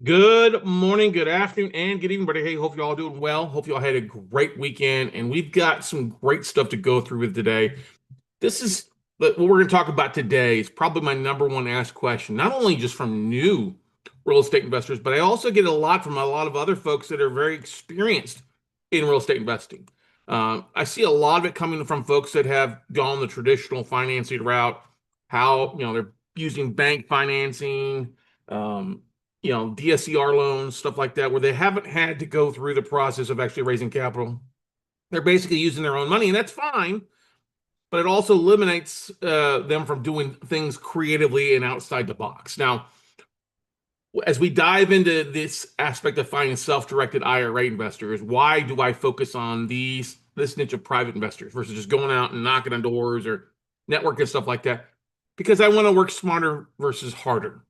Good morning, good afternoon, and good evening, buddy. Hey, hope you all doing well. Hope you all had a great weekend, and we've got some great stuff to go through with today. This is what we're going to talk about today is probably my number one asked question, not only just from new real estate investors, but I also get a lot from a lot of other folks that are very experienced in real estate investing. I see a lot of it coming from folks that have gone the traditional financing route, how, they're using bank financing, um, DSCR loans, stuff like that, where they haven't had to go through the process of actually raising capital. They're basically using their own money, and that's fine, but it also eliminates them from doing things creatively and outside the box. Now, as we dive into this aspect of finding self-directed IRA investors, why do I focus on this niche of private investors versus just going out and knocking on doors or networking stuff like that? Because I want to work smarter versus harder.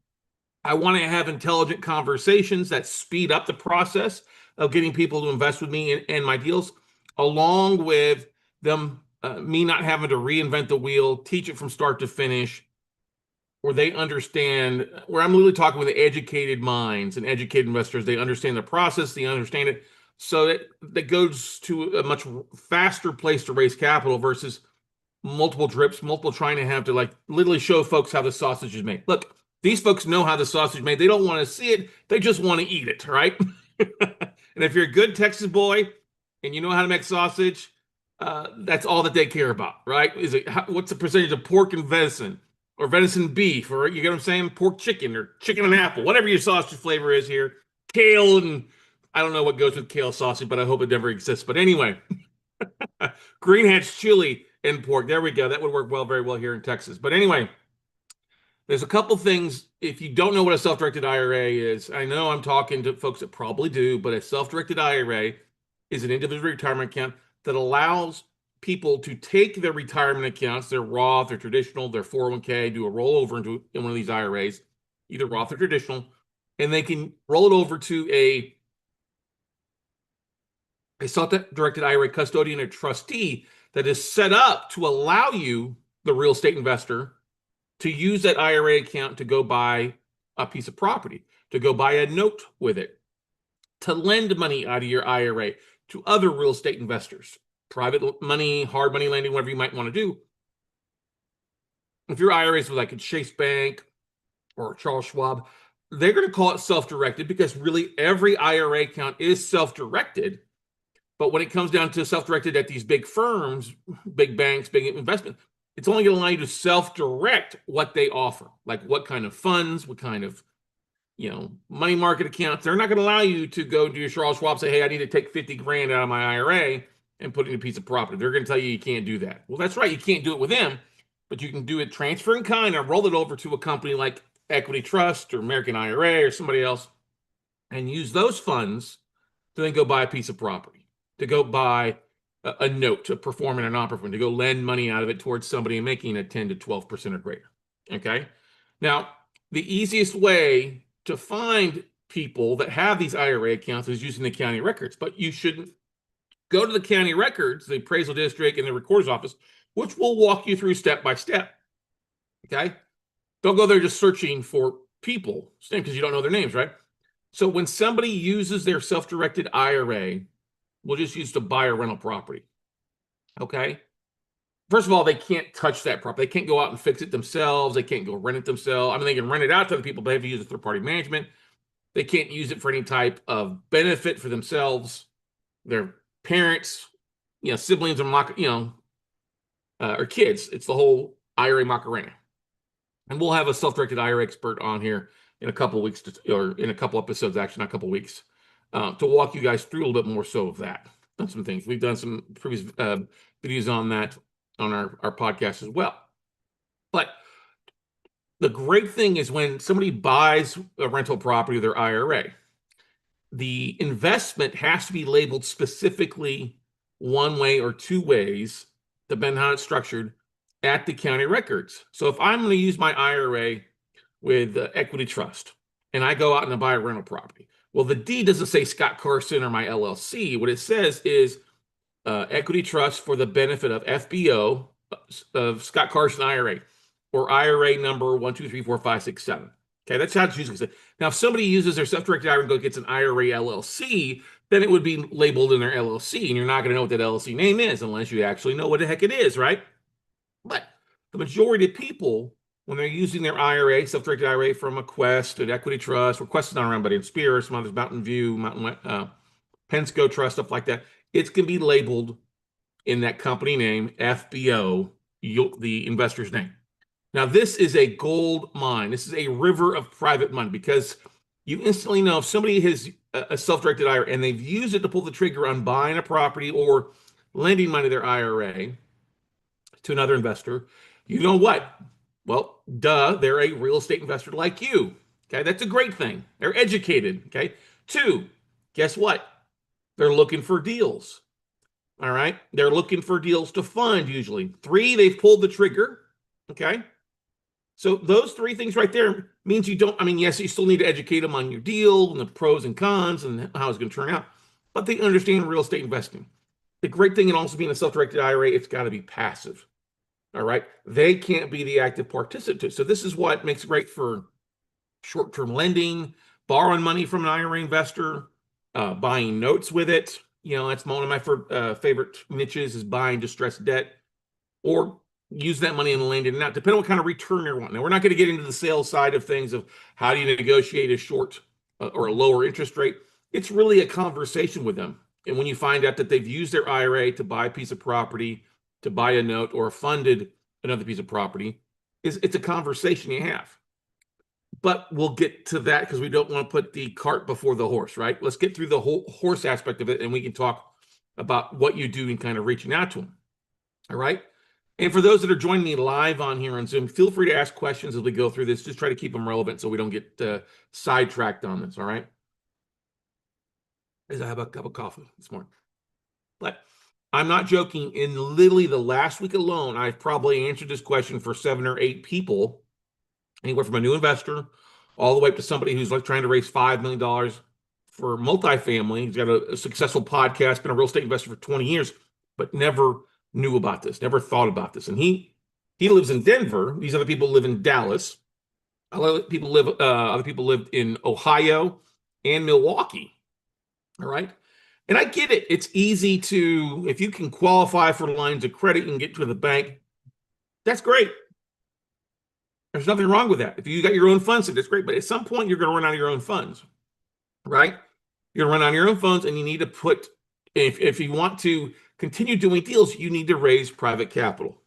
I want to have intelligent conversations that speed up the process of getting people to invest with me in my deals, along with them, me not having to reinvent the wheel, teach it from start to finish, where they understand, where I'm literally talking with educated minds and educated investors. They understand the process, they understand it, so that goes to a much faster place to raise capital versus multiple drips, multiple trying to have to like literally show folks how the sausage is made. Look, these folks know how the sausage is made. They don't want to see it. They just want to eat it, right? And if you're a good Texas boy and you know how to make sausage, that's all that they care about, right? What's the percentage of pork and venison or venison beef, or you get what I'm saying? Pork chicken or chicken and apple, whatever your sausage flavor is here. Kale, and I don't know what goes with kale sausage, but I hope it never exists. But anyway, green hatch chili and pork. There we go. That would work well, very well here in Texas. But anyway, there's a couple things. If you don't know what a self-directed IRA is, I know I'm talking to folks that probably do, but a self-directed IRA is an individual retirement account that allows people to take their retirement accounts, their Roth, their traditional, their 401k, do a rollover in one of these IRAs, either Roth or traditional, and they can roll it over to a self-directed IRA custodian or trustee that is set up to allow you, the real estate investor, to use that IRA account to go buy a piece of property, to go buy a note with it, to lend money out of your IRA to other real estate investors, private money, hard money lending, whatever you might want to do. If your IRA is with like a Chase Bank or Charles Schwab, they're going to call it self-directed because really every IRA account is self-directed. But when it comes down to self-directed at these big firms, big banks, big investment, it's only going to allow you to self-direct what they offer, like what kind of funds, what kind of money market accounts. They're not going to allow you to go to your Charles Schwab and say, hey, I need to take 50 grand out of my IRA and put it in a piece of property. They're going to tell you can't do that. Well, that's right. You can't do it with them, but you can do it transfer in kind or roll it over to a company like Equity Trust or American IRA or somebody else and use those funds to then go buy a piece of property, to go buy a note, to perform in a non-performing, to go lend money out of it towards somebody and making a 10 to 12% or greater. Okay. Now, the easiest way to find people that have these IRA accounts is using the county records, but you shouldn't go to the county records, the appraisal district, and the recorder's office, which will walk you through step by step. Okay. Don't go there just searching for people because you don't know their names, right? So when somebody uses their self-directed IRA, we'll just use to buy a rental property. Okay. First of all, they can't touch that property. They can't go out and fix it themselves. They can't go rent it themselves. I mean, they can rent it out to other people, but they have to use a third-party management. They can't use it for any type of benefit for themselves, their parents, siblings, or kids. It's the whole IRA Macarena. And we'll have a self-directed IRA expert on here in a couple of weeks, or in a couple episodes, actually, not a couple of weeks, to walk you guys through a little bit more so of that. Done some things. We've done some previous videos on that on our podcast as well. But the great thing is when somebody buys a rental property, their IRA, the investment has to be labeled specifically one way or two ways, depending on how it's structured, at the county records. So if I'm going to use my IRA with Equity Trust and I go out and I buy a rental property, well, the deed doesn't say Scott Carson or my LLC. What it says is Equity Trust for the benefit of FBO of Scott Carson IRA, or IRA number 1, 2, 3, 4, 5, 6, 7. Okay, that's how it's usually. Now, if somebody uses their self-directed IRA and gets an IRA LLC, then it would be labeled in their LLC, and you're not going to know what that LLC name is unless you actually know what the heck it is, right? But the majority of people, when they're using their IRA, self-directed IRA from a Quest, an equity trust, or Quest is not around, but Inspira, some others, Mountain View, Pensco Trust, stuff like that, it's going to be labeled in that company name, FBO, the investor's name. Now, this is a gold mine. This is a river of private money because you instantly know if somebody has a self-directed IRA and they've used it to pull the trigger on buying a property or lending money to their IRA to another investor, you know what? Well, duh, they're a real estate investor like you. Okay, that's a great thing. They're educated. Okay. Two, guess what? They're looking for deals. All right. They're looking for deals to fund usually. Three, they've pulled the trigger. Okay. So those three things right there means you don't, I mean, yes, you still need to educate them on your deal and the pros and cons and how it's going to turn out, but they understand real estate investing. The great thing in also being a self-directed IRA, it's got to be passive. All right. They can't be the active participant. So this is what makes it great for short-term lending, borrowing money from an IRA investor, buying notes with it. You know, that's one of my favorite niches is buying distressed debt or use that money and lend it out, depending on what kind of return you want. Now, we're not going to get into the sales side of things of how do you negotiate a short or a lower interest rate. It's really a conversation with them. And when you find out that they've used their IRA to buy a piece of property, to buy a note, or funded another piece of property, it's a conversation you have. But we'll get to that because we don't want to put the cart before the horse, right? Let's get through the whole horse aspect of it, and we can talk about what you do in kind of reaching out to them. All right. And for those that are joining me live on here on Zoom, feel free to ask questions as we go through this. Just try to keep them relevant so we don't get sidetracked on this. All right. As I have a cup of coffee this morning. But I'm not joking. In literally the last week alone, I've probably answered this question for 7 or 8 people, anywhere from a new investor all the way up to somebody who's like trying to raise $5 million for multifamily. He's got a successful podcast, been a real estate investor for 20 years, but never knew about this, never thought about this. And he lives in Denver. These other people live in Dallas. Other people lived in Ohio and Milwaukee. All right. And I get it. It's easy to, if you can qualify for lines of credit and get to the bank, that's great. There's nothing wrong with that. If you got your own funds, that's great. But at some point, you're going to run out of your own funds, right? You're going to run out of your own funds, and you need to put, if you want to continue doing deals, you need to raise private capital,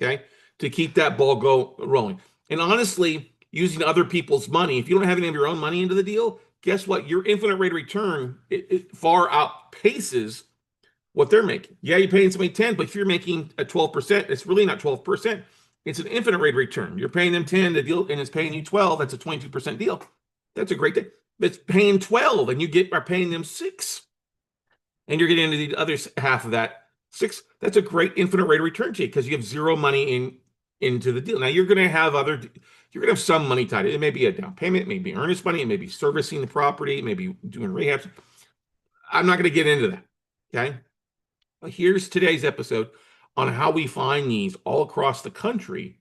okay, to keep that ball rolling. And honestly, using other people's money, if you don't have any of your own money into the deal, guess what? Your infinite rate of return it far outpaces what they're making. Yeah, you're paying somebody 10, but if you're making a 12%, it's really not 12%. It's an infinite rate of return. You're paying them 10, the deal, and it's paying you 12. That's a 22% deal. That's a great thing. It's paying 12, and you are paying them 6. And you're getting into the other half of that 6. That's a great infinite rate of return to you because you have zero money into the deal. Now you're going to have some money tied. It may be a down payment, it may be earnest money, it may be servicing the property, it may be doing rehabs. I'm not going to get into that. Okay. But here's today's episode on how we find these all across the country.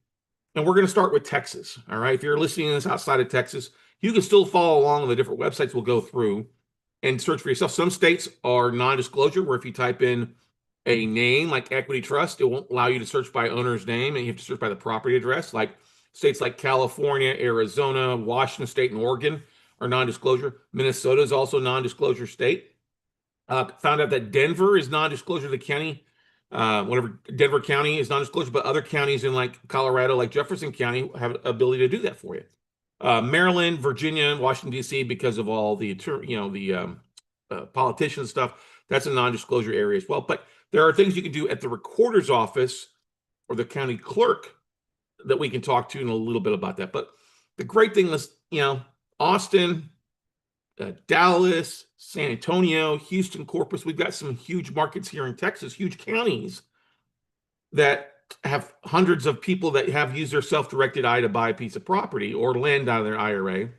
And we're going to start with Texas. All right. If you're listening to this outside of Texas, you can still follow along on the different websites we'll go through and search for yourself. Some states are non-disclosure, where if you type in a name like Equity Trust, it won't allow you to search by owner's name, and you have to search by the property address. Like states like California, Arizona, Washington State, and Oregon are non-disclosure. Minnesota is also a non-disclosure state. Found out that Denver is non-disclosure. The county, whatever Denver County is non-disclosure, but other counties in like Colorado, like Jefferson County, have ability to do that for you. Maryland, Virginia, Washington, D.C., because of all the, politician stuff, that's a non-disclosure area as well. But there are things you can do at the recorder's office or the county clerk that we can talk to in a little bit about that. But the great thing is, Austin, Dallas, San Antonio, Houston, Corpus, we've got some huge markets here in Texas, huge counties that have hundreds of people that have used their self-directed IRA to buy a piece of property or land out of their IRA.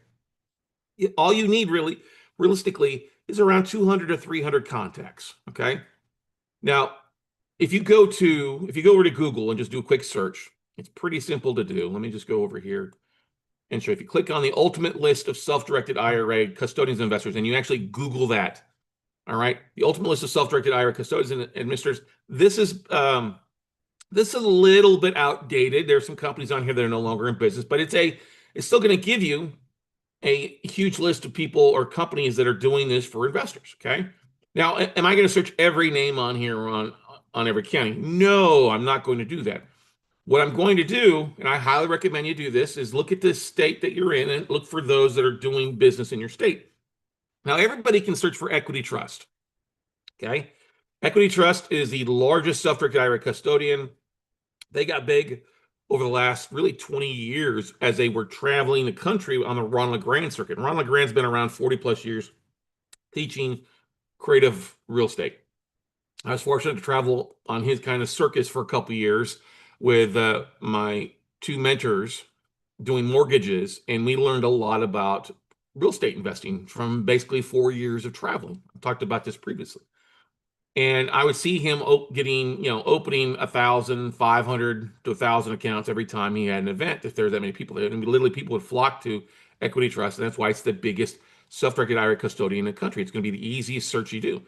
All you need realistically is around 200 to 300 contacts. Okay. Now, if you go over to Google and just do a quick search, it's pretty simple to do. Let me just go over here and show. If you click on the ultimate list of self-directed IRA custodians and investors, and you actually Google that, all right, the ultimate list of self-directed IRA custodians and administrators, this is a little bit outdated. There's some companies on here that are no longer in business, but it's still going to give you a huge list of people or companies that are doing this for investors. Okay. Now, am I going to search every name on here on every county? No, I'm not going to do that. What I'm going to do, and I highly recommend you do this, is look at the state that you're in and look for those that are doing business in your state. Now, everybody can search for Equity Trust. Okay. Equity Trust is the largest self-directed IRA custodian. They got big over the last really 20 years as they were traveling the country on the Ron LeGrand circuit. Ron LeGrand's been around 40 plus years teaching creative real estate. I was fortunate to travel on his kind of circus for a couple years with my two mentors doing mortgages, and we learned a lot about real estate investing from basically 4 years of traveling. I talked about this previously. And I would see him opening 1,500 to 1,000 accounts every time he had an event, if there's that many people there. And literally people would flock to Equity Trust, and that's why it's the biggest self-directed IRA custodian in the country. It's going to be the easiest search you do.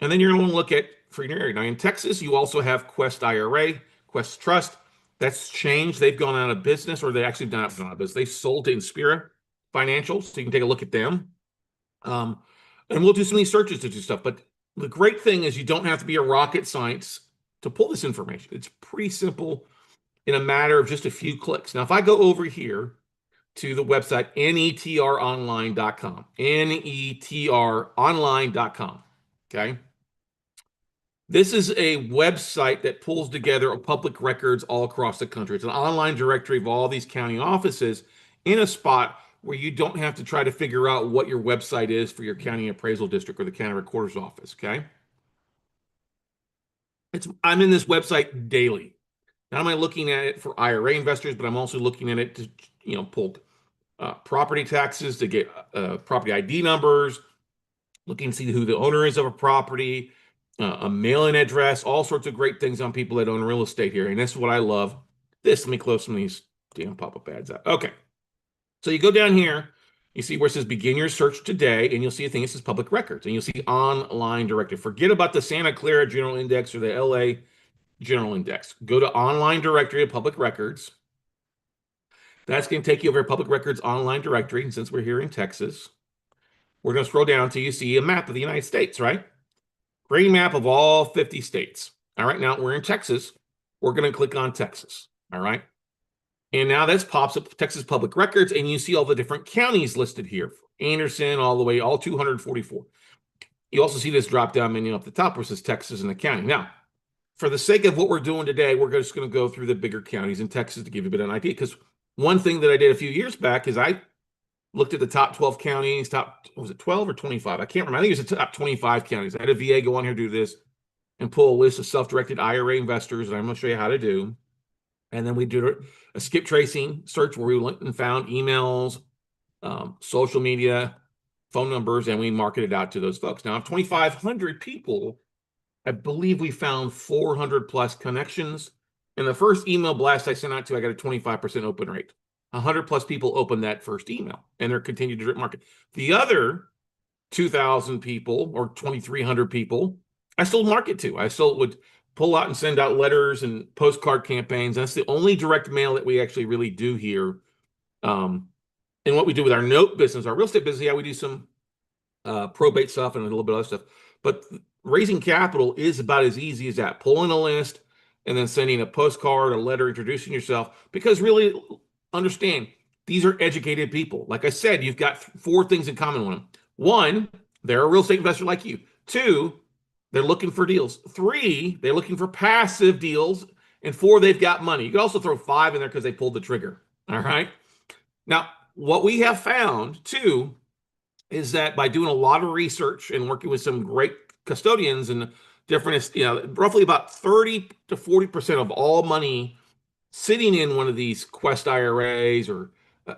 And then you're going to want to look at for your area. Now in Texas, you also have Quest IRA, Quest Trust. That's changed. They've gone out of business, or they actually not gone out of business. They sold to SDIRA Financial, so you can take a look at them. And we'll do some of these searches to do stuff. But the great thing is you don't have to be a rocket science to pull this information. It's pretty simple in a matter of just a few clicks. Now, if I go over here to the website, netronline.com, netronline.com, okay? This is a website that pulls together public records all across the country. It's an online directory of all these county offices in a spot where you don't have to try to figure out what your website is for your county appraisal district or the county recorder's office, okay? I'm in this website daily. Not only looking at it for IRA investors, but I'm also looking at it to, pull property taxes, to get property ID numbers, looking to see who the owner is of a property, a mailing address, all sorts of great things on people that own real estate here. And that's what I love. Let me close some of these damn pop-up ads out. Okay. So you go down here, you see where it says begin your search today, and you'll see a thing that says public records, and you'll see online directory. Forget about the Santa Clara General Index or the LA General Index. Go to online directory of public records. That's going to take you over to public records online directory. And since we're here in Texas, we're going to scroll down until you see a map of the United States, right? Great map of all 50 states. All right, now we're in Texas. We're going to click on Texas. All right. And now this pops up Texas Public Records, and you see all the different counties listed here. Anderson, all the way, all 244. You also see this drop-down menu up the top where it says Texas and the county. Now, for the sake of what we're doing today, we're just going to go through the bigger counties in Texas to give you a bit of an idea. Because one thing that I did a few years back is I looked at the top 12 counties, was it 12 or 25? I can't remember. I think it was the top 25 counties. I had a VA go on here, do this, and pull a list of self-directed IRA investors that I'm going to show you how to do. And then we did a skip tracing search where we went and found emails, social media, phone numbers, and we marketed out to those folks. Now, of 2,500 people, I believe we found 400 plus connections. And the first email blast I sent out to, I got a 25% open rate. 100 plus people opened that first email, and they're continuing to drip market. The other 2,000 people or 2,300 people, I still market to. I still would pull out and send out letters and postcard campaigns. That's the only direct mail that we actually really do here. And what we do with our note business, our real estate business, yeah, we do some probate stuff and a little bit of other stuff. But raising capital is about as easy as that. Pulling a list and then sending a postcard, a letter, introducing yourself. Because really, understand, these are educated people. Like I said, you've got 4 things in common with them. 1, they're a real estate investor like you. 2, they're looking for deals. 3, they're looking for passive deals. And 4, they've got money. You can also throw 5 in there because they pulled the trigger. All right. Now, what we have found too is that by doing a lot of research and working with some great custodians and different, roughly about 30 to 40% of all money sitting in one of these Quest IRAs or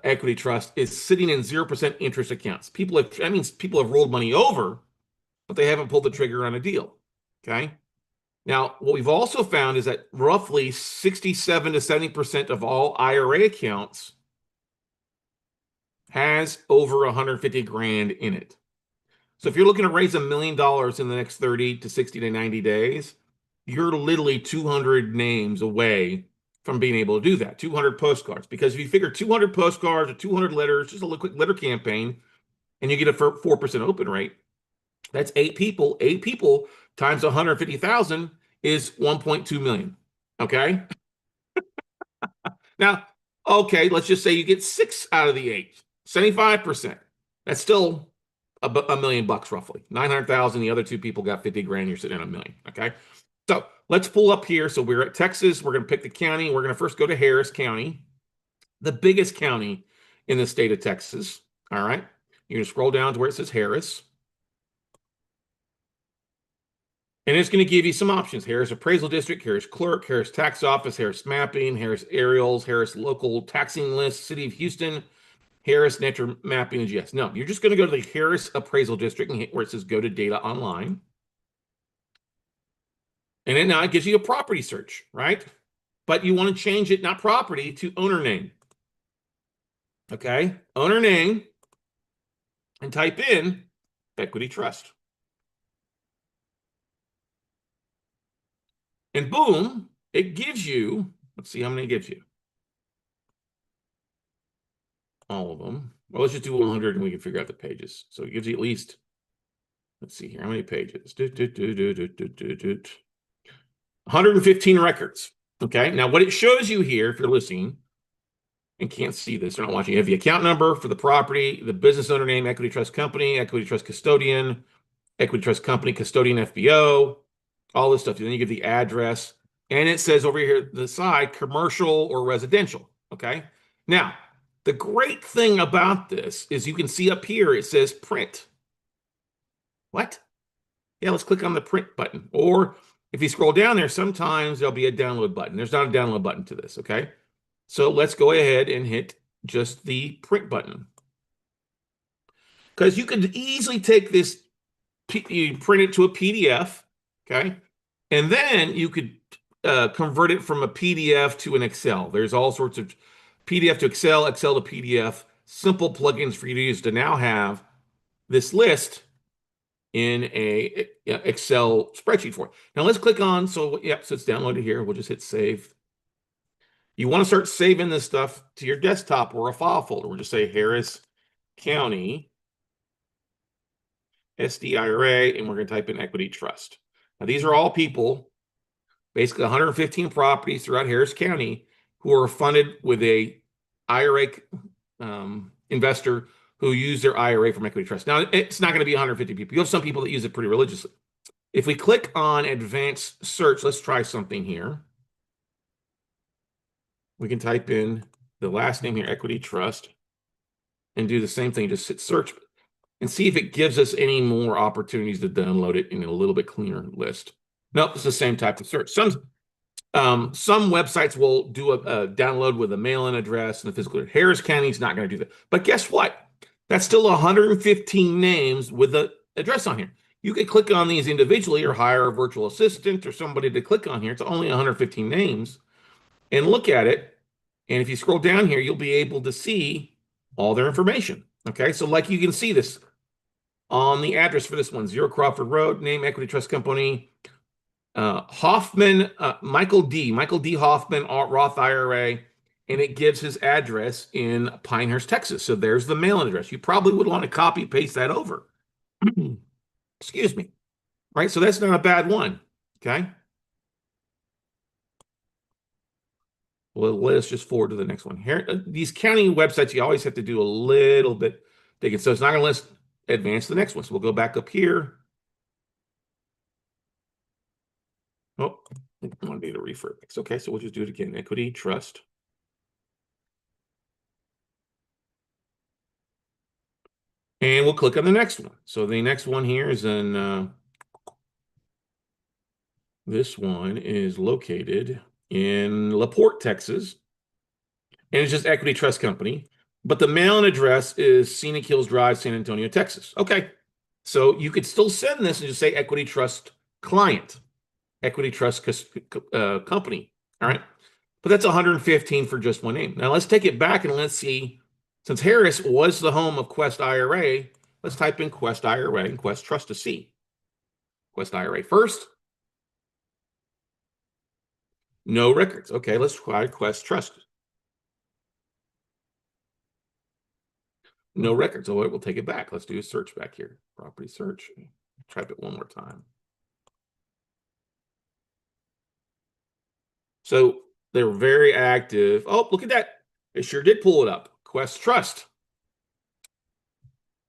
equity trust is sitting in 0% interest accounts. That means people have rolled money over, but they haven't pulled the trigger on a deal. Okay. Now, what we've also found is that roughly 67 to 70% of all IRA accounts has over 150 grand in it. So if you're looking to raise $1 million in the next 30 to 60 to 90 days, you're literally 200 names away from being able to do that. 200 postcards. Because if you figure 200 postcards or 200 letters, just a quick letter campaign, and you get a 4% open rate, that's 8 people. 8 people times 150,000 is 1.2 million. Okay. Now, okay, let's just say you get 6 out of the 8, 75%. That's still $1 million roughly. 900,000. The other 2 people got 50 grand. You're sitting at $1 million. Okay. So let's pull up here. So we're at Texas. We're going to pick the county. We're going to first go to Harris County, the biggest county in the state of Texas. All right. You're going to scroll down to where it says Harris. And it's going to give you some options. Harris Appraisal District, Harris Clerk, Harris Tax Office, Harris Mapping, Harris Aerials, Harris Local Taxing List, City of Houston, Harris Nature Mapping, and GS. No, you're just going to go to the Harris Appraisal District and hit where it says Go to Data Online. And then now it gives you a property search, right? But you want to change it, not property, to owner name. Okay, owner name, and type in Equity Trust. And boom, it gives you, let's see how many it gives you. All of them. Well, let's just do 100 and we can figure out the pages. So it gives you at least, let's see here, how many pages? 115 records. Okay, now what it shows you here, if you're listening and can't see this, or not watching, you have the account number for the property, the business owner name, Equity Trust Company, Equity Trust Custodian, Equity Trust Company, Custodian FBO, all this stuff. And then you give the address, and it says over here the side, commercial or residential. Okay, now the great thing about this is you can see up here it says print. What? Yeah, let's click on the print button. Or if you scroll down there, sometimes there'll be a download button. There's not a download button to this, okay? So let's go ahead and hit just the print button. Because you could easily take this, you print it to a PDF, okay? And then you could convert it from a PDF to an Excel. There's all sorts of PDF to Excel, Excel to PDF, simple plugins for you to use to now have this list in a Excel spreadsheet for it. Now let's click on, so it's downloaded here. We'll just hit save. You want to start saving this stuff to your desktop or a file folder. We'll just say Harris County SDIRA, and we're going to type in Equity Trust. Now these are all people, basically 115 properties throughout Harris County, who are funded with a IRA investor who use their IRA from Equity Trust. Now, it's not going to be 150 people. You have some people that use it pretty religiously. If we click on advanced search, let's try something here. We can type in the last name here, Equity Trust, and do the same thing, just hit search and see if it gives us any more opportunities to download it in a little bit cleaner list. Nope, it's the same type of search. Some websites will do a download with a mail-in address and a physical. Harris County is not going to do that. But guess what? That's still 115 names with the address on here. You could click on these individually or hire a virtual assistant or somebody to click on here. It's only 115 names and look at it. And if you scroll down here, you'll be able to see all their information. Okay, so like you can see this on the address for this one, 0 Crawford Road, name Equity Trust Company, Hoffman, Michael D. Hoffman, Roth IRA, and it gives his address in Pinehurst, Texas. So there's the mailing address. You probably would want to copy paste that over. Excuse me. Right, so that's not a bad one. Okay. Well, let's just forward to the next one. Here, these county websites, you always have to do a little bit digging. So it's not going to let's advance to the next one. So we'll go back up here. Oh, I want to do the refurb. Okay, so we'll just do it again. Equity Trust. And we'll click on the next one. So the next one here is in, this one is located in LaPorte, Texas. And it's just Equity Trust Company. But the mailing address is Scenic Hills Drive, San Antonio, Texas. Okay, so you could still send this and just say Equity Trust Client, Equity Trust Company. All right, but that's 115 for just one name. Now let's take it back and let's see Since Harris was the home of Quest IRA, let's type in Quest IRA and Quest Trust to see. Quest IRA first. No records. Okay, let's try Quest Trust. No records. Oh, we'll take it back. Let's do a search back here. Property search. Type it one more time. So they're very active. Oh, look at that. It sure did pull it up. Quest Trust.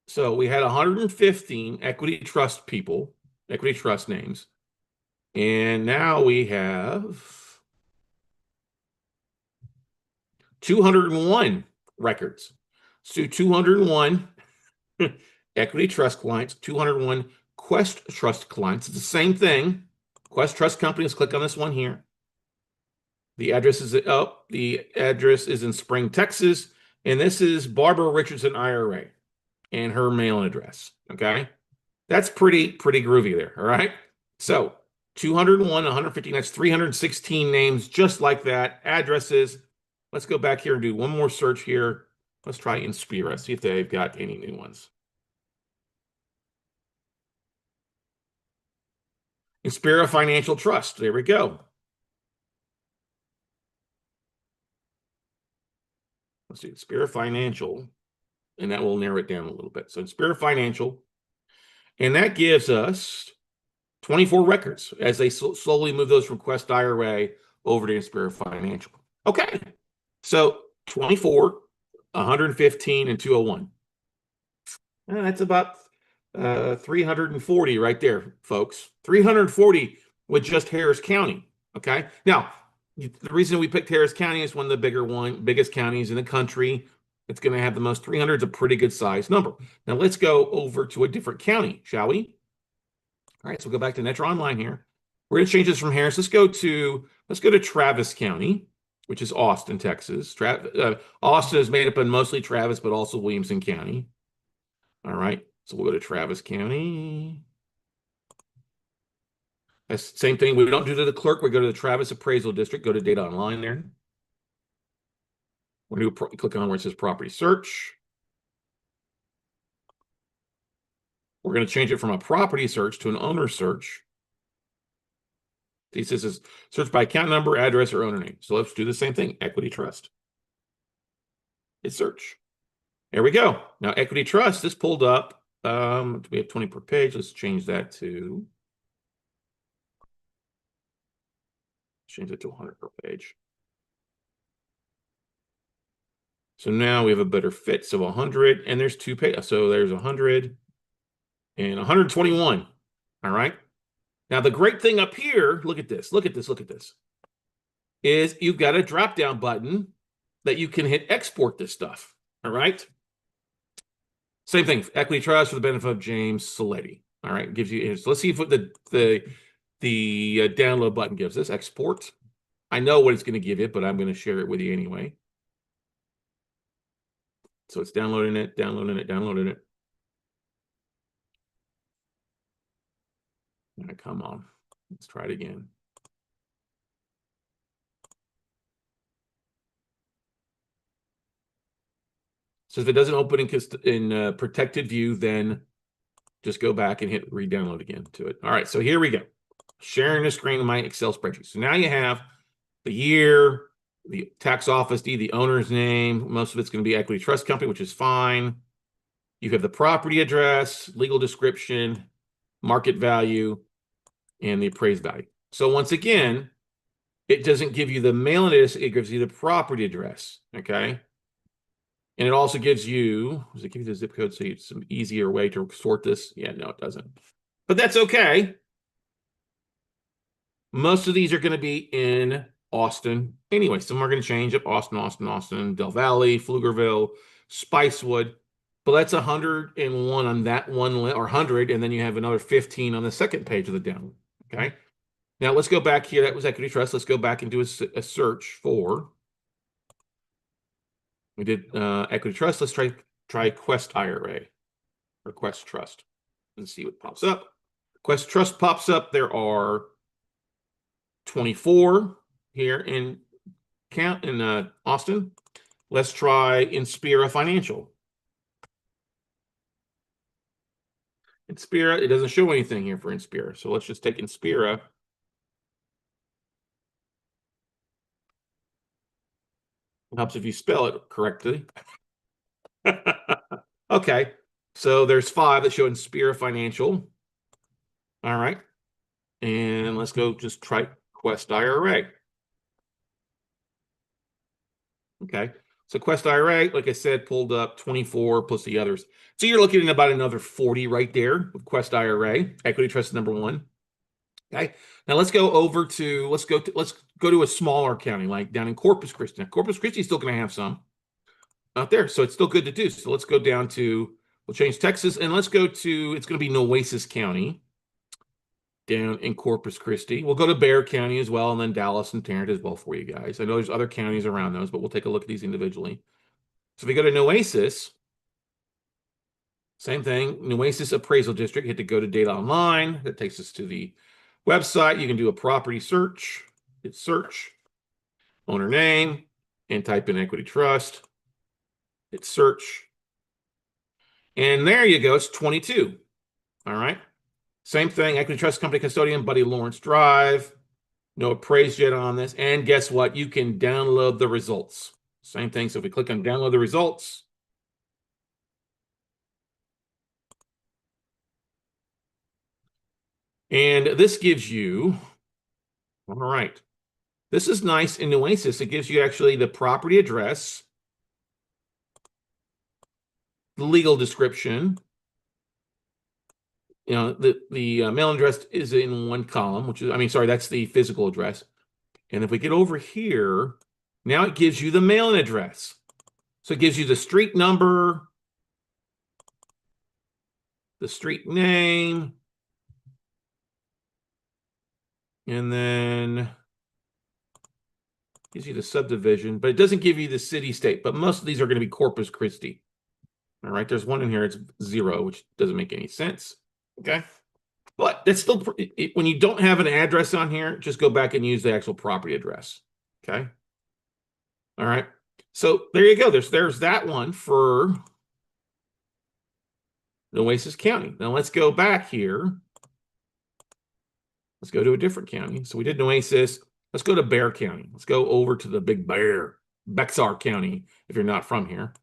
So we had 115 equity trust people, equity trust names. And now we have 201 records. So 201 equity trust clients, 201 Quest Trust clients. It's the same thing. Quest Trust Company. Let's click on this one here. The address is in Spring, Texas, and this is Barbara Richardson IRA and her mailing address. Okay, that's pretty groovy there. All right, so 201, 115, that's 316 names just like that. Addresses. Let's go back here and do one more search here. Let's try SDIRA, see if they've got any new ones. SDIRA Financial Trust. There we go. Let's see, SDIRA Financial, and that will narrow it down a little bit. So SDIRA Financial, and that gives us 24 records as they slowly move those from Quest IRA over to SDIRA Financial. Okay, so 24, 115, and 201. And that's about 340 right there, folks. 340 with just Harris County. Okay, now the reason we picked Harris County is one of the biggest counties in the country. It's going to have the most. 300 is a pretty good size number. Now let's go over to a different county, shall we? All right, so we'll go back to Netra Online here. We're going to change this from Harris. Let's go to Travis County, which is Austin, Texas. Austin is made up of mostly Travis, but also Williamson County. All right, so we'll go to Travis County. That's the same thing. We don't do to the clerk. We go to the Travis Appraisal District. Go to Data Online there. We're going to click on where it says Property Search. We're going to change it from a property search to an owner search. This is search by account number, address, or owner name. So let's do the same thing. Equity Trust. Hit search. There we go. Now Equity Trust is pulled up. We have 20 per page. Let's change that to 100 per page. So now we have a better fit. So 100, and there's 2 pages. So there's 100 and 121. All right. Now the great thing up here, look at this, is you've got a drop-down button that you can hit export this stuff. All right. Same thing, Equity Trust for the benefit of James Saletti. All right, gives you. So let's see what the download button gives us. Export. I know what it's going to give you, but I'm going to share it with you anyway. So it's downloading it. Right, come on, let's try it again. So if it doesn't open in protected view, then just go back and hit re-download again to it. All right, so here we go. Sharing the screen in my Excel spreadsheet. So now you have the year, the tax office deed, the owner's name. Most of it's going to be Equity Trust Company, which is fine. You have the property address, legal description, market value, and the appraised value. So once again, it doesn't give you the mailing address, it gives you the property address, okay? And it also gives you, does it give you the zip code so it's some easier way to sort this? Yeah, no, it doesn't. But that's okay. Most of these are going to be in Austin. Anyway, some are going to change up. Austin, Del Valley, Pflugerville, Spicewood. But that's 101 on that one, or 100, and then you have another 15 on the second page of the download. Okay. Now let's go back here. That was Equity Trust. Let's go back and do a search for. We did Equity Trust. Let's try Quest IRA or Quest Trust and see what pops up. Quest Trust pops up. There are 24 here in Austin. Let's try Inspira Financial. Inspira, it doesn't show anything here for Inspira. So let's just take Inspira. It helps if you spell it correctly. Okay. So there's 5 that show Inspira Financial. All right. And let's go just try Quest IRA. Okay. So Quest IRA, like I said, pulled up 24 plus the others. So you're looking at about another 40 right there with Quest IRA, equity trust number 1. Okay. Now let's go over to let's go to a smaller county like down in Corpus Christi. Now, Corpus Christi is still going to have some out there, so it's still good to do. So let's go down to we'll change Texas and let's go to it's going to be Nueces County down in Corpus Christi. We'll go to Bexar County as well, and then Dallas and Tarrant as well for you guys. I know there's other counties around those, but we'll take a look at these individually. So if we go to Nueces, same thing, Nueces Appraisal District, hit to go to data online. That takes us to the website. You can do a property search, hit search, owner name, and type in equity trust, hit search. And there you go, it's 22. All right. Same thing, equity trust company custodian, Buddy Lawrence Drive. No appraised yet on this. And guess what? You can download the results. Same thing. So if we click on download the results, and this gives you, all right, this is nice in Nueces. It gives you actually the property address, the legal description. You know, the mailing address is in one column, which is, I mean, sorry, that's the physical address. And if we get over here, now it gives you the mailing address. So it gives you the street number, the street name, and then gives you the subdivision, but it doesn't give you the city state, but most of these are going to be Corpus Christi. All right, there's one in here, it's 0, which doesn't make any sense. Okay, but that's still, when you don't have an address on here, just go back and use the actual property address. Okay. All right. So there you go. There's that one for Nueces County. Now let's go back here. Let's go to a different county. So we did Nueces. Let's go to Bexar County. Let's go over to the Big Bear, Bexar County, if you're not from here.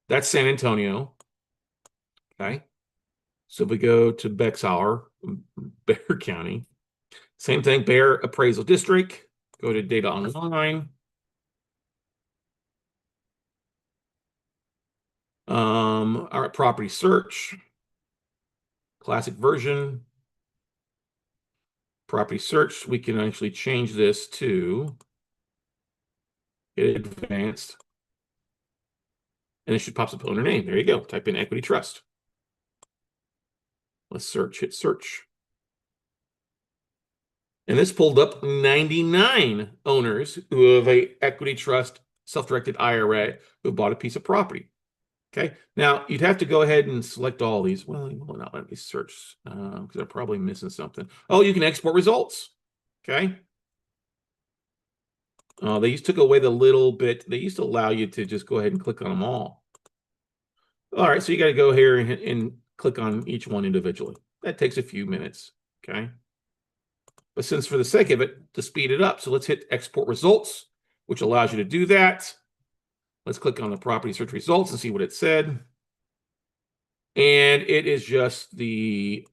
That's San Antonio. Okay. So if we go to Bexar County, same thing, Bexar Appraisal District. Go to data online. All right, property search, classic version. Property search, we can actually change this to advanced. And it should pop up owner name. There you go. Type in equity trust. Let's search, hit search. And this pulled up 99 owners who have a equity trust self-directed IRA who bought a piece of property. Okay. Now you'd have to go ahead and select all these. Well, you will not let me search because I'm probably missing something. Oh, you can export results. Okay. They used to took away the little bit. They used to allow you to just go ahead and click on them all. All right. So you got to go here and click on each one individually. That takes a few minutes. Okay. But since for the sake of it, to speed it up, so let's hit export results, which allows you to do that. Let's click on the property search results and see what it said. And it is just the,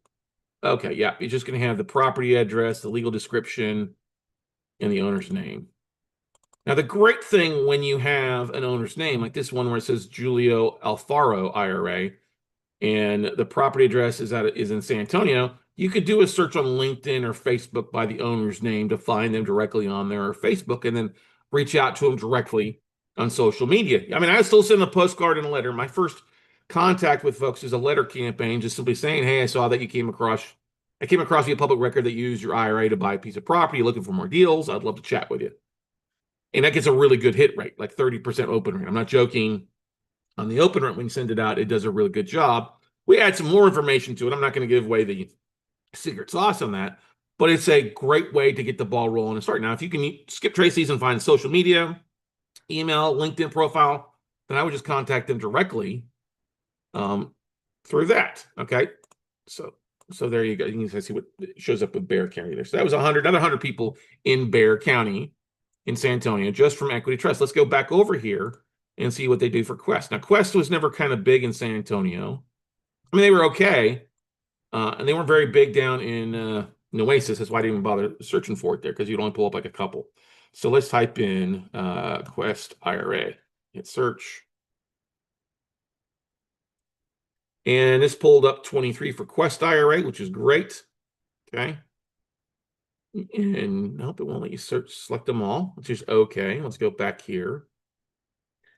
okay, yeah, you're just going to have the property address, the legal description, and the owner's name. Now, the great thing when you have an owner's name, like this one where it says Julio Alfaro IRA, and the property address is in San Antonio, you could do a search on LinkedIn or Facebook by the owner's name to find them directly on their Facebook and then reach out to them directly on social media. I mean, I still send a postcard and a letter. My first contact with folks is a letter campaign, just simply saying, hey, I saw that you came across via public record that you used your IRA to buy a piece of property. You're looking for more deals. I'd love to chat with you. And that gets a really good hit rate, like 30% open rate. I'm not joking. On the open rate, when you send it out, it does a really good job. We add some more information to it. I'm not going to give away the secret sauce on that, but it's a great way to get the ball rolling and start. Now, if you can skip trace these and find social media, email, LinkedIn profile, then I would just contact them directly through that. Okay. So there you go. You can see what shows up with Bexar County there. So that was another 100 people in Bexar County in San Antonio, just from Equity Trust. Let's go back over here and see what they do for Quest. Now, Quest was never kind of big in San Antonio. I mean, they were okay, and they weren't very big down in Oasis. That's why I didn't even bother searching for it there, because you'd only pull up like a couple. So let's type in Quest IRA. Hit search. And this pulled up 23 for Quest IRA, which is great. Okay. And nope, it won't let you select them all, which is okay. Let's go back here.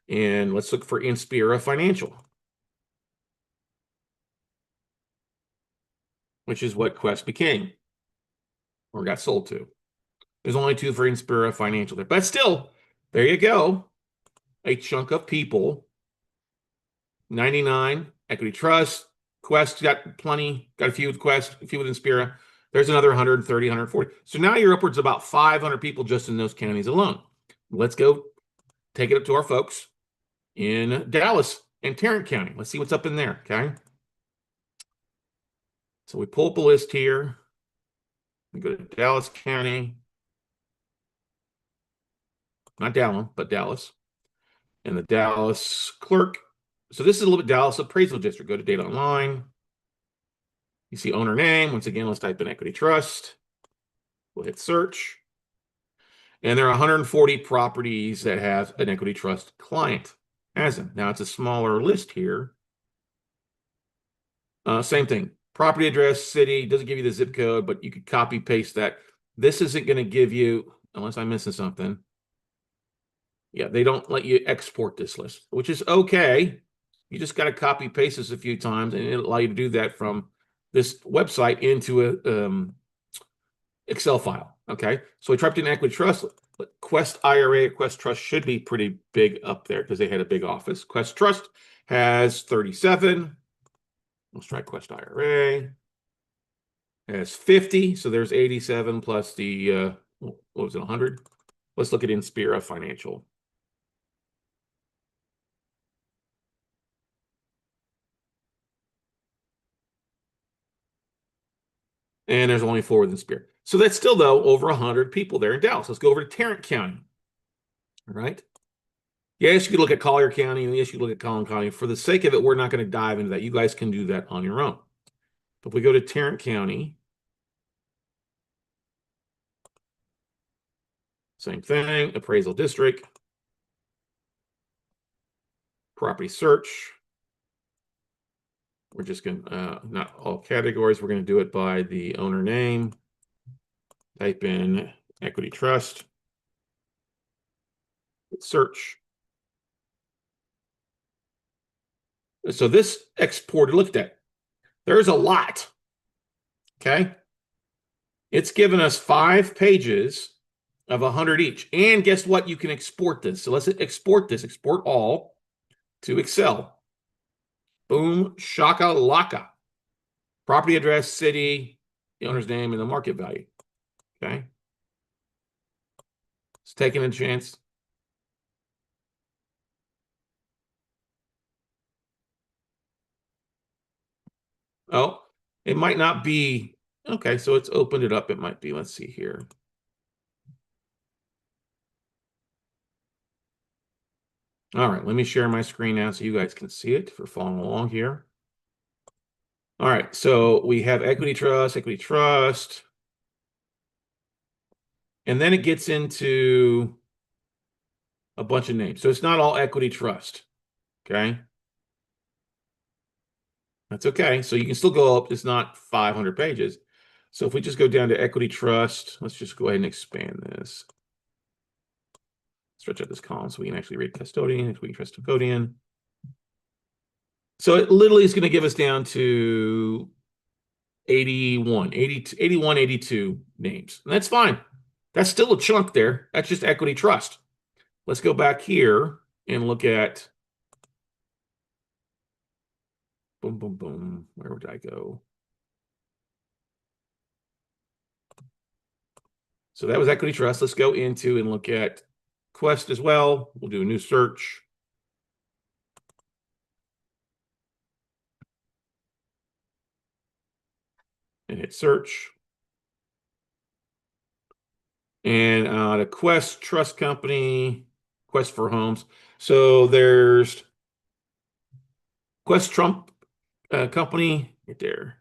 And let's look for SDIRA Financial, which is what Quest became or got sold to. There's only 2 for SDIRA Financial there. But still, there you go. A chunk of people. 99, Equity Trust. Quest got plenty, got a few with Quest, a few with SDIRA. There's another 130, 140. So now you're upwards of about 500 people just in those counties alone. Let's go take it up to our folks in Dallas and Tarrant County. Let's see what's up in there, okay? So we pull up a list here. We go to Dallas County. Not Dallin, but Dallas. And the Dallas clerk. So this is a little bit Dallas Appraisal District. Go to Data Online. You see owner name. Once again, let's type in Equity Trust. We'll hit search. And there are 140 properties that have an Equity Trust client as them. Now, it's a smaller list here. Same thing. Property address, city, doesn't give you the zip code, but you could copy paste that. This isn't going to give you, unless I'm missing something. Yeah, they don't let you export this list, which is okay. You just got to copy paste this a few times, and it'll allow you to do that from this website into a Excel file. Okay, so we typed in Equity Trust. Quest IRA, Quest Trust should be pretty big up there because they had a big office. Quest Trust has 37. Let's try Quest IRA. It has 50, so there's 87 plus the, what was it, 100? Let's look at SDIRA Financial. And there's only 4 within SDIRA. So that's still, though, over 100 people there in Dallas. Let's go over to Tarrant County. All right. Yes, you could look at Collier County, and yes, you could look at Collin County. For the sake of it, we're not going to dive into that. You guys can do that on your own. But if we go to Tarrant County, same thing, appraisal district, property search. We're just going to, not all categories, we're going to do it by the owner name. Type in Equity Trust. Search. So this exported, look at that. There's a lot. Okay. It's given us 5 pages of 100 each. And guess what? You can export this. So let's export this, export all to Excel. Boom, shaka laka. Property address, city, the owner's name, and the market value. Okay. It's taking a chance. Oh, it might not be. Okay, so it's opened it up. It might be. Let's see here. All right, let me share my screen now so you guys can see it for following along here. All right, so we have Equity Trust. And then it gets into a bunch of names. So it's not all Equity Trust, okay? That's okay. So you can still go up. It's not 500 pages. So if we just go down to Equity Trust, let's just go ahead and expand this. Stretch out this column so we can actually read custodian, Equity Trust custodian. So it literally is going to give us down to 81, 82 names. And that's fine. That's still a chunk there. That's just Equity Trust. Let's go back here and look at, boom, boom, boom. Where would I go? So that was Equity Trust. Let's go into and look at Quest as well. We'll do a new search. And hit search. And the Quest Trust Company, Quest for Homes. So there's Quest Trump Company right there.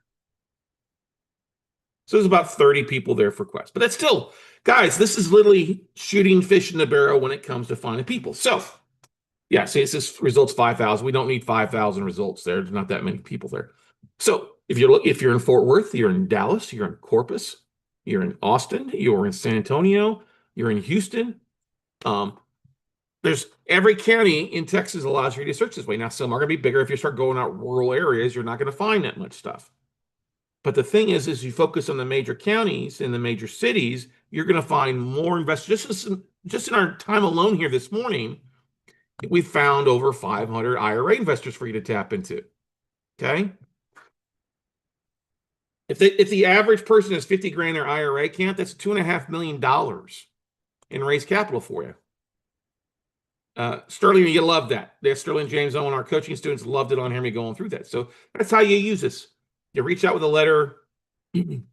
So there's about 30 people there for Quest. But that's still, guys, this is literally shooting fish in the barrel when it comes to finding people. So, yeah, see, it says results 5,000. We don't need 5,000 results there. There's not that many people there. So if you're in Fort Worth, you're in Dallas, you're in Corpus, you're in Austin, you're in San Antonio, you're in Houston. There's every county in Texas allows you to search this way. Now, some are going to be bigger. If you start going out rural areas, you're not going to find that much stuff. But the thing is you focus on the major counties and the major cities, you're going to find more investors. Just in our time alone here this morning, we found over 500 IRA investors for you to tap into. Okay. If the average person has 50 grand in their IRA account, that's $2.5 million in raised capital for you. Sterling, you love that. There's Sterling James Owen, our coaching students loved it on hearing me going through that. So that's how you use this. You reach out with a letter and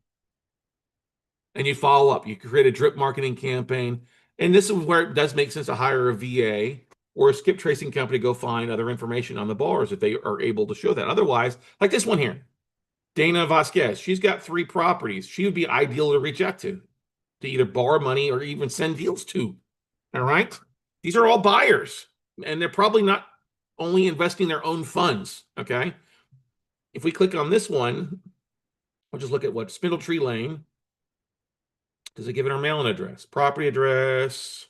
you follow up. You create a drip marketing campaign. And this is where it does make sense to hire a VA or a skip tracing company to go find other information on the borrowers if they are able to show that. Otherwise, like this one here, Dana Vasquez, she's got 3 properties. She would be ideal to reach out to either borrow money or even send deals to. All right. These are all buyers, and they're probably not only investing their own funds. Okay. If we click on this one, we'll just look at what Spindle Tree Lane. Does it give it our mailing address, property address?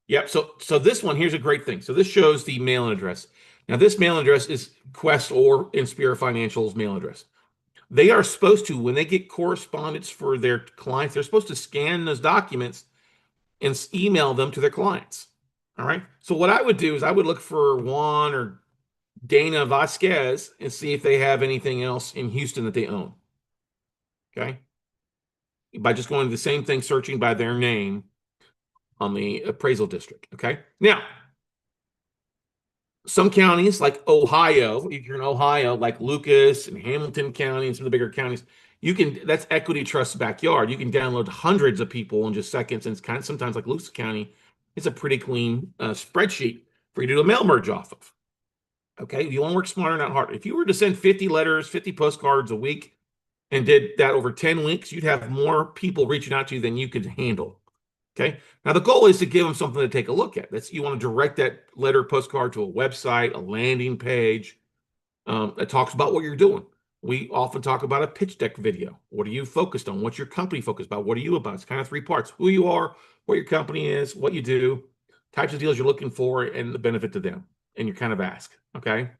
Yep. So this one, here's a great thing. So this shows the mailing address. Now, this mailing address is Quest or Inspira Financial's mailing address. They are supposed to, when they get correspondence for their clients, they're supposed to scan those documents and email them to their clients. All right. So what I would do is I would look for Juan or Dana Vasquez and see if they have anything else in Houston that they own. Okay. By just going to the same thing, searching by their name on the appraisal district. Okay. Now, some counties like Ohio, if you're in Ohio, like Lucas and Hamilton County and some of the bigger counties, that's Equity Trust's backyard. You can download hundreds of people in just seconds. And it's kind of sometimes like Lucas County, it's a pretty clean spreadsheet for you to do a mail merge off of. Okay. You want to work smarter, not harder. If you were to send 50 letters, 50 postcards a week and did that over 10 weeks, you'd have more people reaching out to you than you could handle. Okay. Now the goal is to give them something to take a look at. You want to direct that letter postcard to a website, a landing page that talks about what you're doing. We often talk about a pitch deck video. What are you focused on? What's your company focused about? What are you about? It's kind of 3 parts: who you are, what your company is, what you do, types of deals you're looking for, and the benefit to them. And you kind of ask. Okay.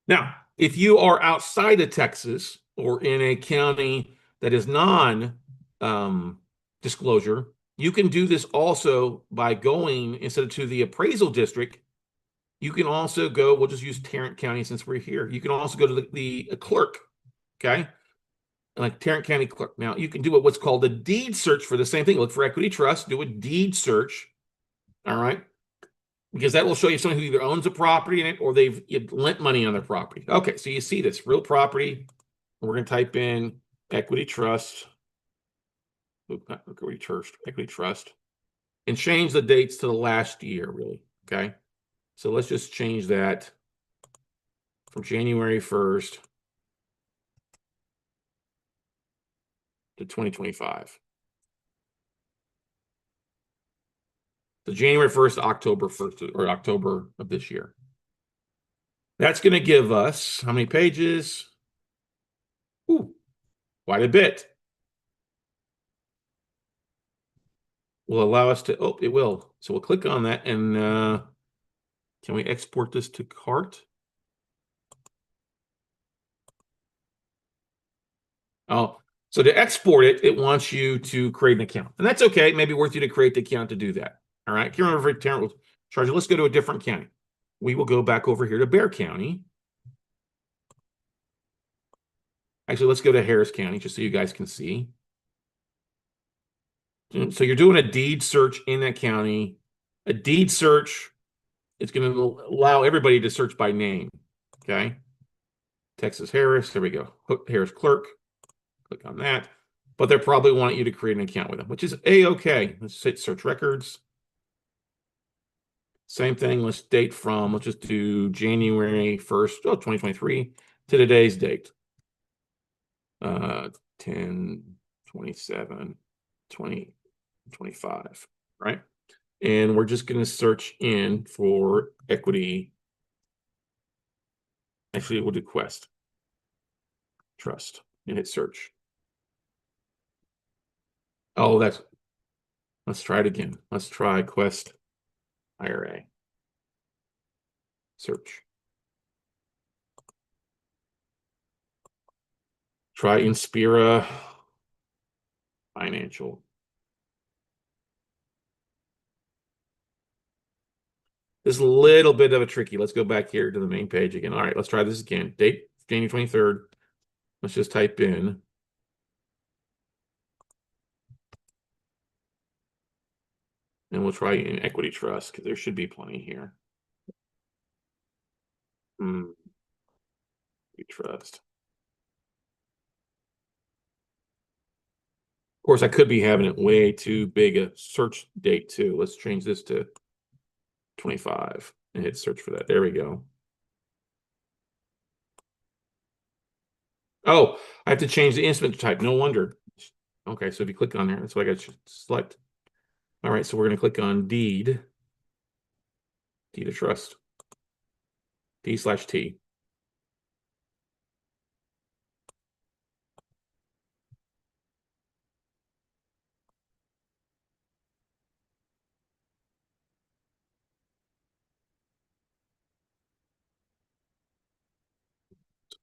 Now, if you are outside of Texas or in a county that is non-disclosure, you can do this also by going, instead of to the appraisal district, you can also go, we'll just use Tarrant County since we're here. You can also go to the clerk, okay? Like Tarrant County clerk. Now, you can do what's called a deed search for the same thing. Look for equity trust, do a deed search, all right? Because that will show you someone who either owns a property in it or they've lent money on their property. Okay, so you see this, real property. We're going to type in equity trust. Not equity trust, and change the dates to the last year, really. Okay. So let's just change that from January 1st to 2025. So January 1st to October 1st, or October of this year. That's going to give us how many pages? Ooh, quite a bit. Will allow us to, it will. So we'll click on that and can we export this to cart? Oh, so to export it, it wants you to create an account. And that's okay. It may be worth you to create the account to do that. All right. Can't remember if Tarrant will charge you. Let's go to a different county. We will go back over here to Bear County. Actually, let's go to Harris County just so you guys can see. So you're doing a deed search in that county. A deed search, it's going to allow everybody to search by name. Okay. Texas Harris. There we go. Harris Clerk. Click on that. But they probably want you to create an account with them, which is A-okay. Let's hit search records. Same thing. Let's date from, let's just do January 1st, 2023 to today's date. 10, 27, 20, 25, right? And we're just going to search in for equity. Actually, we'll do Quest Trust and hit search. Oh, let's try it again. Let's try Quest IRA. Search. Try Inspira Financial. This is a little bit of a tricky. Let's go back here to the main page again. All right, let's try this again. Date, January 23rd. Let's just type in. And we'll try an equity trust because there should be plenty here. Equity trust. Of course, I could be having it way too big a search date too. Let's change this to 25 and hit search for that. There we go. Oh, I have to change the instrument type. No wonder. Okay, so if you click on there, that's what I got to select. All right, so we're going to click on deed of trust, D/T.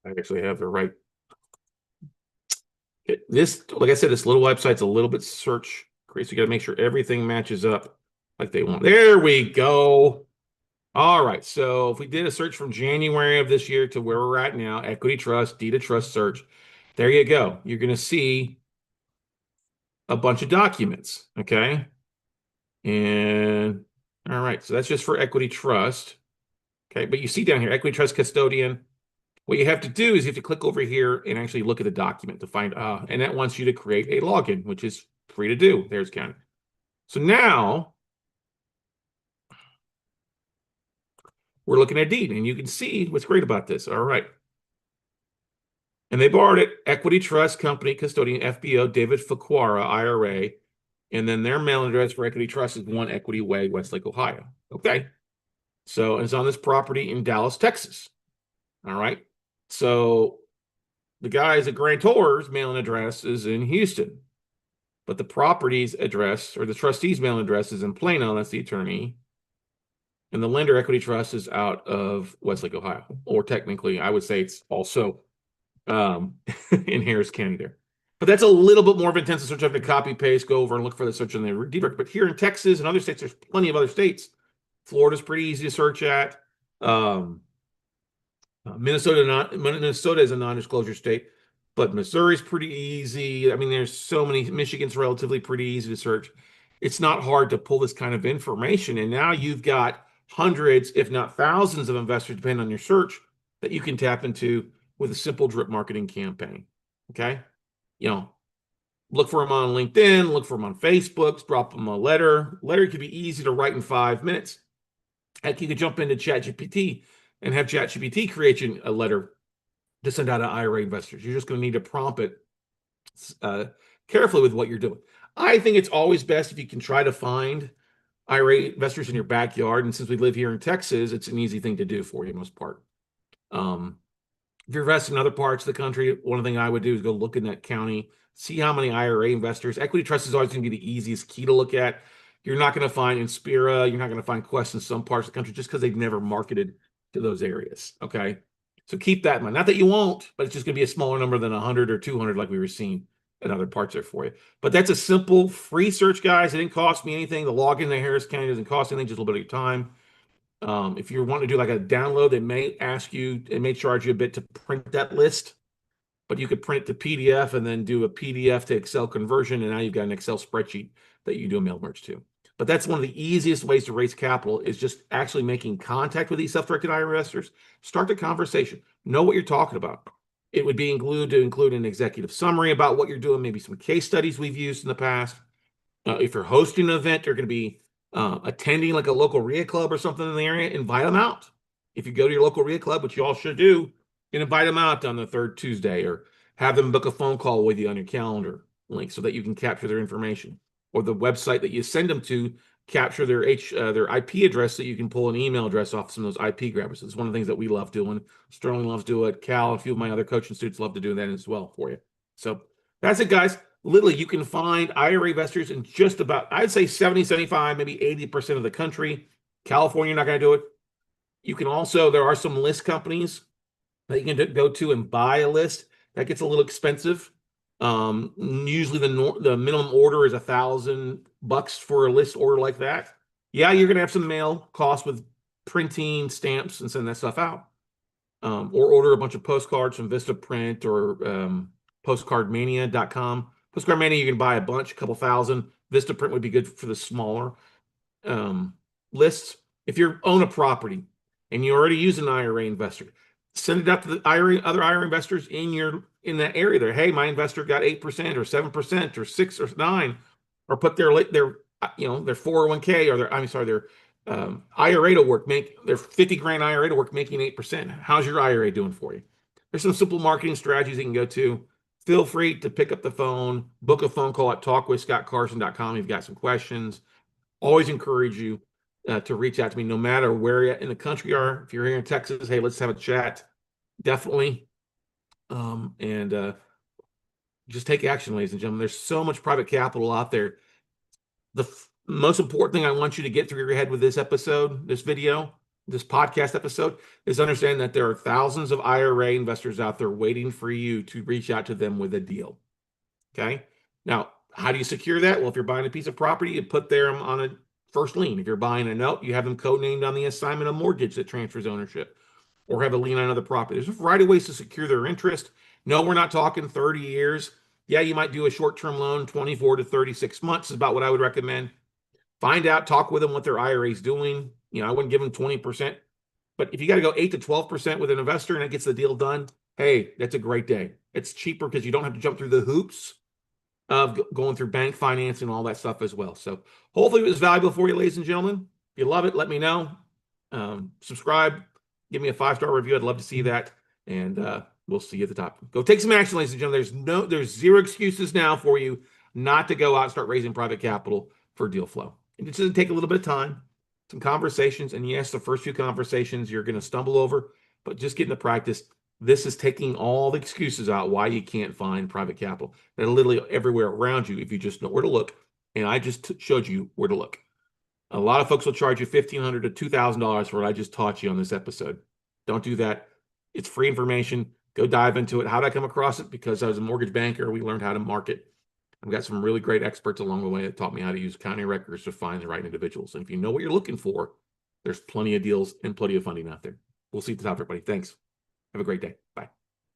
I actually have the right. This, like I said, this little website's a little bit search crazy. So you got to make sure everything matches up like they want. There we go. All right. So if we did a search from January of this year to where we're at now, equity trust, deed of trust search, there you go. You're going to see a bunch of documents. Okay. And all right. So that's just for equity trust. Okay. But you see down here, equity trust custodian. What you have to do is you have to click over here and actually look at the document to find, and that wants you to create a login, which is free to do. There's county. So now we're looking at deed, and you can see what's great about this. All right. And they borrowed it, Equity Trust Company, Custodian, FBO, David Fuquara, IRA. And then their mailing address for Equity Trust is 1 Equity Way, Westlake, Ohio. Okay. So it's on this property in Dallas, Texas. All right. So the guys at Grantor's mailing address is in Houston, but the property's address or the trustee's mailing address is in Plano. That's the attorney. And the lender equity trust is out of Westlake, Ohio, or technically I would say it's also in Harris County there. But that's a little bit more of intensive search. I have to copy paste, go over and look for the search in the deed record. But here in Texas and other states, there's plenty of other states. Florida's pretty easy to search at. Minnesota is a non-disclosure state, but Missouri's pretty easy. I mean, there's so many. Michigan's relatively pretty easy to search. It's not hard to pull this kind of information. And now you've got hundreds, if not thousands of investors, depending on your search, that you can tap into with a simple drip marketing campaign. Okay. Look for them on LinkedIn, look for them on Facebook, drop them a letter. Letter could be easy to write in 5 minutes. Heck, you could jump into ChatGPT and have ChatGPT create you a letter to send out to IRA investors. You're just going to need to prompt it carefully with what you're doing. I think it's always best if you can try to find IRA investors in your backyard. And since we live here in Texas, it's an easy thing to do for you, most part. If you're investing in other parts of the country, one thing I would do is go look in that county, see how many IRA investors. Equity trust is always going to be the easiest key to look at. You're not going to find Inspira, you're not going to find Quest in some parts of the country just because they've never marketed to those areas. Okay. So keep that in mind. Not that you won't, but it's just going to be a smaller number than 100 or 200 like we were seeing in other parts there for you. But that's a simple free search, guys. It didn't cost me anything. The login to Harris County doesn't cost anything, just a little bit of your time. If you want to do like a download, it may charge you a bit to print that list. but you could print it to PDF and then do a PDF to Excel conversion, and now you've got an Excel spreadsheet that you can do a mail merge to. But that's one of the easiest ways to raise capital, is just actually making contact with these self-directed IRA investors. Start the conversation. Know what you're talking about. It would be to include an executive summary about what you're doing, maybe some case studies we've used in the past. If you're hosting an event, they're going to be attending like a local RIA club or something in the area, invite them out. If you go to your local RIA club, which you all should do, you can invite them out on the third Tuesday, or have them book a phone call with you on your calendar link so that you can capture their information, or the website that you send them to, capture their IP address so you can pull an email address off some of those IP grabbers. It's one of the things that we love doing. Sterling loves to do it. Cal, a few of my other coaching students love to do that as well for you. So that's it, guys. Literally, you can find IRA investors in just about, I'd say 70, 75, maybe 80% of the country. California, you're not going to do it. You can also, there are some list companies that you can go to and buy a list. That gets a little expensive. Usually the minimum order is $1,000 for a list order like that. Yeah, you're going to have some mail costs with printing stamps and sending that stuff out. Or order a bunch of postcards from Vistaprint or postcardmania.com. Postcard Mania, you can buy a bunch, a couple thousand. Vistaprint would be good for the smaller lists. If you own a property and you already use an IRA investor, send it out to the other IRA investors in that area there. Hey, my investor got 8% or 7% or 6 or 9, or put their 401k or their IRA to work, make their 50 grand IRA to work, making 8%. How's your IRA doing for you? There's some simple marketing strategies you can go to. Feel free to pick up the phone, book a phone call at talkwithscottcarson.com if you've got some questions. Always encourage you to reach out to me, no matter where in the country you are. If you're here in Texas, hey, let's have a chat. Definitely. Just take action, ladies and gentlemen. There's so much private capital out there. The most important thing I want you to get through your head with this episode, this video, this podcast episode, is understand that there are thousands of IRA investors out there waiting for you to reach out to them with a deal. Okay. Now, how do you secure that? Well, if you're buying a piece of property, you put them on a first lien. If you're buying a note, you have them codenamed on the assignment of mortgage that transfers ownership, or have a lien on another property. There's a variety of ways to secure their interest. No, we're not talking 30 years. Yeah, you might do a short-term loan, 24 to 36 months is about what I would recommend. Find out, talk with them what their IRA is doing. I wouldn't give them 20%, but if you got to go 8 to 12% with an investor and it gets the deal done, hey, that's a great day. It's cheaper because you don't have to jump through the hoops of going through bank financing and all that stuff as well. So hopefully it was valuable for you, ladies and gentlemen. If you love it, let me know. Subscribe, give me a 5-star review. I'd love to see that. And we'll see you at the top. Go take some action, ladies and gentlemen. There's zero excuses now for you not to go out and start raising private capital for deal flow. It just doesn't take a little bit of time, some conversations. And yes, the first few conversations you're going to stumble over, but just get into practice. This is taking all the excuses out why you can't find private capital. They're literally everywhere around you if you just know where to look. And I just showed you where to look. A lot of folks will charge you $1,500 to $2,000 for what I just taught you on this episode. Don't do that. It's free information. Go dive into it. How did I come across it? Because I was a mortgage banker. We learned how to market. I've got some really great experts along the way that taught me how to use accounting records to find the right individuals. And if you know what you're looking for, there's plenty of deals and plenty of funding out there. We'll see you at the top, everybody. Thanks. Have a great day.